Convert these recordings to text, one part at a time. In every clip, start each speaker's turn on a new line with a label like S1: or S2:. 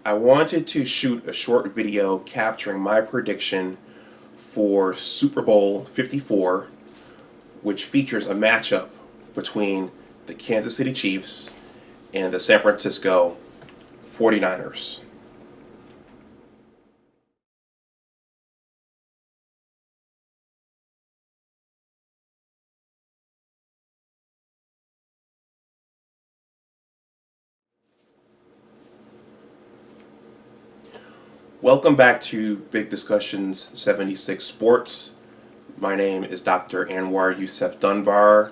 S1: I wanted to shoot a short video capturing my prediction for Super Bowl 54, which features a matchup between the Kansas City Chiefs and the San Francisco 49ers. Welcome back to Big Discussions 76 Sports. My name is Dr. Anwar Youssef Dunbar.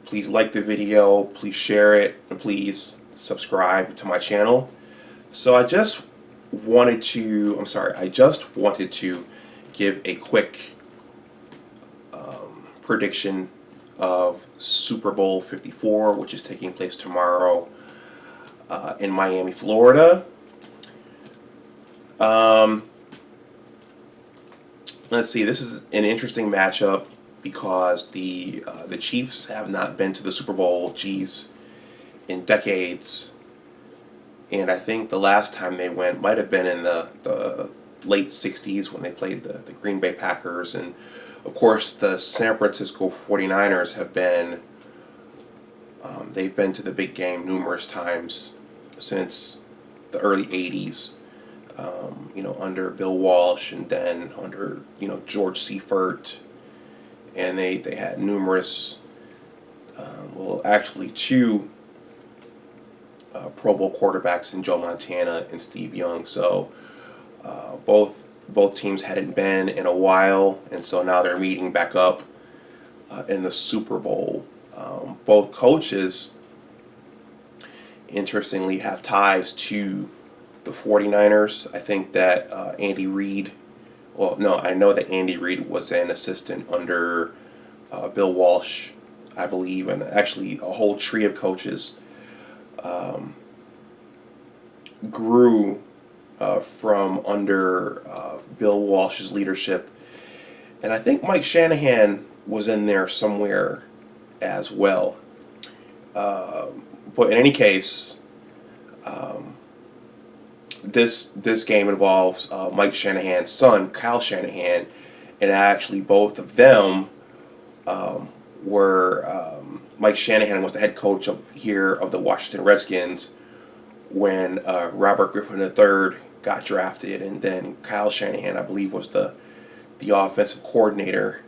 S1: Please like the video, please share it, and please subscribe to my channel. So I just wanted to give a quick prediction of Super Bowl 54, which is taking place tomorrow in Miami, Florida. Um, let's see. This is an interesting matchup because the Chiefs have not been to the Super Bowl, in decades, and I think the last time they went might have been in the late '60s when they played the Green Bay Packers, and of course the San Francisco 49ers have been they've been to the big game numerous times since the early '80s. Under Bill Walsh and then under, George Seifert. And they had numerous, actually two Pro Bowl quarterbacks in Joe Montana and Steve Young. So both teams hadn't been in a while, and so now they're meeting back up in the Super Bowl. Both coaches, interestingly, have ties to the 49ers. I think that Andy Reid, I know that Andy Reid was an assistant under Bill Walsh, I believe, and actually a whole tree of coaches grew from under Bill Walsh's leadership. And I think Mike Shanahan was in there somewhere as well. But in any case, this game involves Mike Shanahan's son, Kyle Shanahan, and actually both of them were Mike Shanahan was the head coach of the Washington Redskins when Robert Griffin III got drafted, and then Kyle Shanahan, I believe, was the offensive coordinator,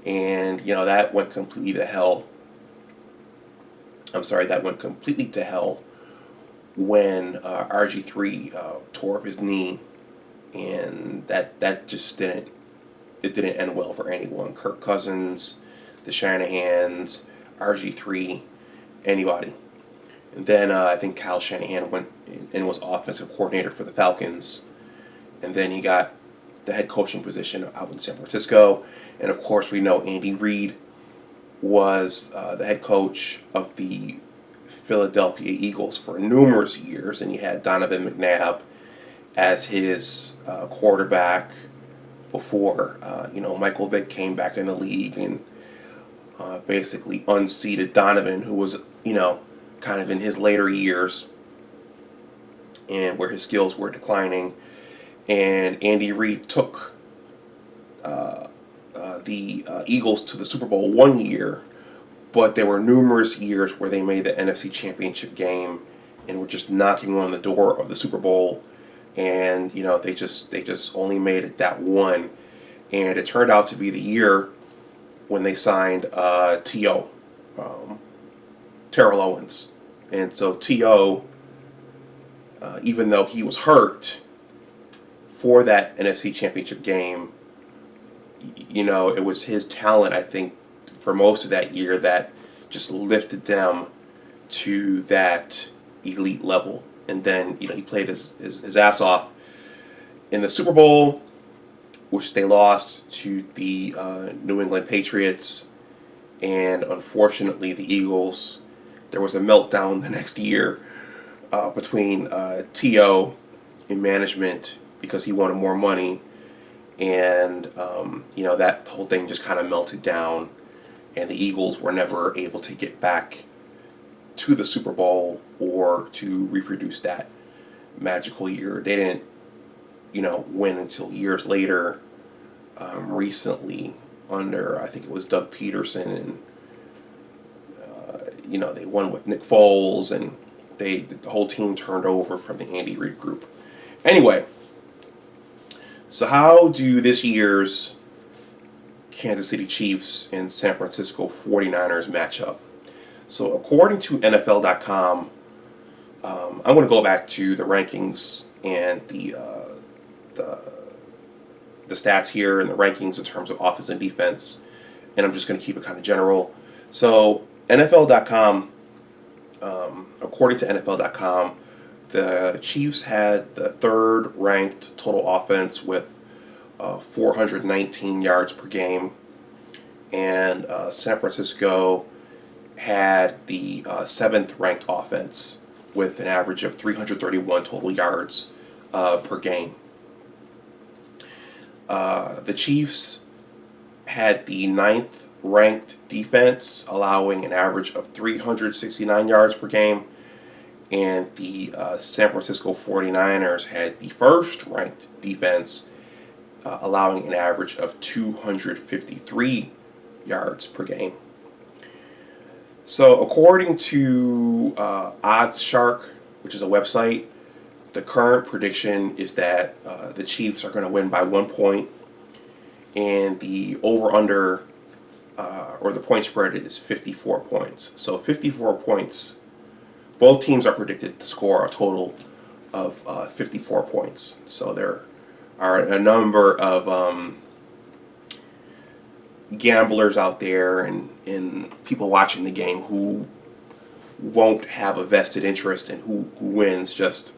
S1: and that went completely to hell. That went completely to hell when RG3 tore up his knee, and that just didn't end well for anyone. Kirk Cousins, the Shanahans, RG3, anybody. And then I think Kyle Shanahan went and was offensive coordinator for the Falcons, and then he got the head coaching position out in San Francisco. And of course, we know Andy Reid was the head coach of the Philadelphia Eagles for numerous years, and he had Donovan McNabb as his quarterback before Michael Vick came back in the league and basically unseated Donovan, who was kind of in his later years and where his skills were declining. And Andy Reid took the Eagles to the Super Bowl one year, but there were numerous years where they made the NFC Championship game and were just knocking on the door of the Super Bowl, and they just only made it that one, and it turned out to be the year when they signed T.O. Terrell Owens, and so T.O. Even though he was hurt for that NFC Championship game, it was his talent, I think, for most of that year that just lifted them to that elite level. And then, he played his ass off in the Super Bowl, which they lost to the New England Patriots. And unfortunately, the Eagles, there was a meltdown the next year between T.O. and management because he wanted more money. And, that whole thing just kind of melted down. And the Eagles were never able to get back to the Super Bowl or to reproduce that magical year. They didn't, win until years later. Recently, under I think it was Doug Peterson, and they won with Nick Foles, and the whole team turned over from the Andy Reid group. Anyway, so how do this year's Kansas City Chiefs and San Francisco 49ers match up? So according to NFL.com, I'm going to go back to the rankings and the stats here and the rankings in terms of offense and defense, and I'm just going to keep it kind of general. So NFL.com, according to NFL.com, the Chiefs had the third ranked total offense with 419 yards per game, and San Francisco had the seventh ranked offense with an average of 331 total yards per game. The Chiefs had the ninth ranked defense, allowing an average of 369 yards per game, and the San Francisco 49ers had the first ranked defense, allowing an average of 253 yards per game. So according to OddsShark, which is a website, the current prediction is that the Chiefs are going to win by 1 point, and the over-under or the point spread is 54 points. So 54 points. Both teams are predicted to score a total of 54 points. So there are a number of gamblers out there and people watching the game who won't have a vested interest in who wins, just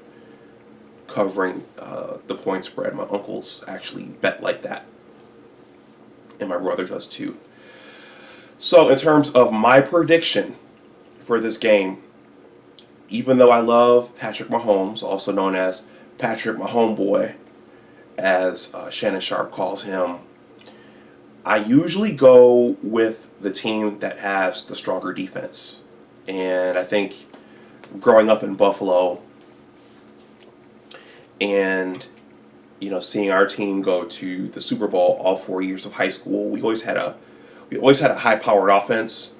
S1: covering the point spread. My uncles actually bet like that, and my brother does too. So in terms of my prediction for this game, even though I love Patrick Mahomes, also known as Patrick Mahomeboy, as Shannon Sharp calls him, I usually go with the team that has the stronger defense. And I think growing up in Buffalo and seeing our team go to the Super Bowl all 4 years of high school, we always had a high-powered offense.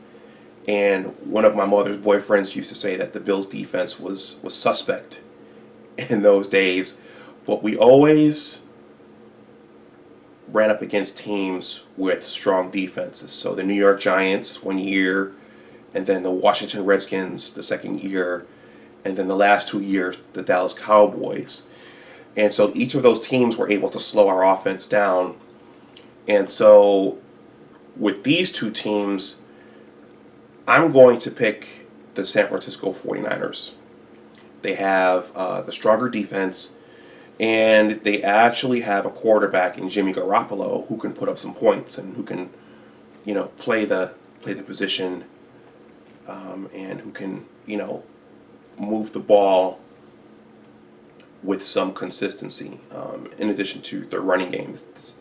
S1: And one of my mother's boyfriends used to say that the Bills' defense was suspect in those days, but we always ran up against teams with strong defenses. So the New York Giants 1 year, and then the Washington Redskins the second year, and then the last 2 years the Dallas Cowboys. And so each of those teams were able to slow our offense down. And so with these two teams, I'm going to pick the San Francisco 49ers. They have the stronger defense, and they actually have a quarterback in Jimmy Garoppolo who can put up some points and who can, play the position, and who can, move the ball with some consistency. In addition to their running game,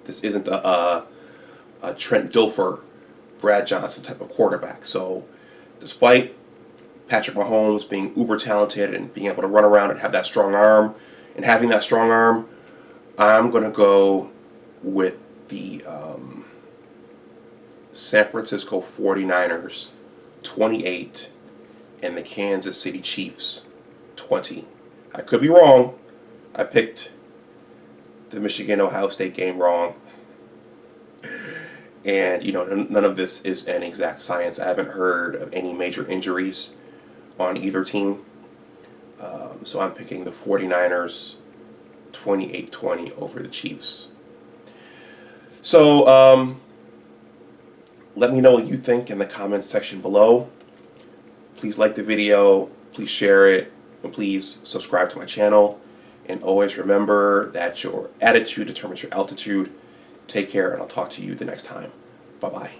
S1: this isn't a Trent Dilfer, Brad Johnson type of quarterback. So, despite Patrick Mahomes being uber talented and being able to run around and have that strong arm, and having that strong arm, I'm going to go with the San Francisco 49ers 28 and the Kansas City Chiefs 20. I could be wrong. I picked the Michigan-Ohio State game wrong. And, none of this is an exact science. I haven't heard of any major injuries on either team. So I'm picking the 49ers 28-20 over the Chiefs. So let me know what you think in the comments section below. Please like the video, please share it, and please subscribe to my channel. And always remember that your attitude determines your altitude. Take care, and I'll talk to you the next time. Bye-bye.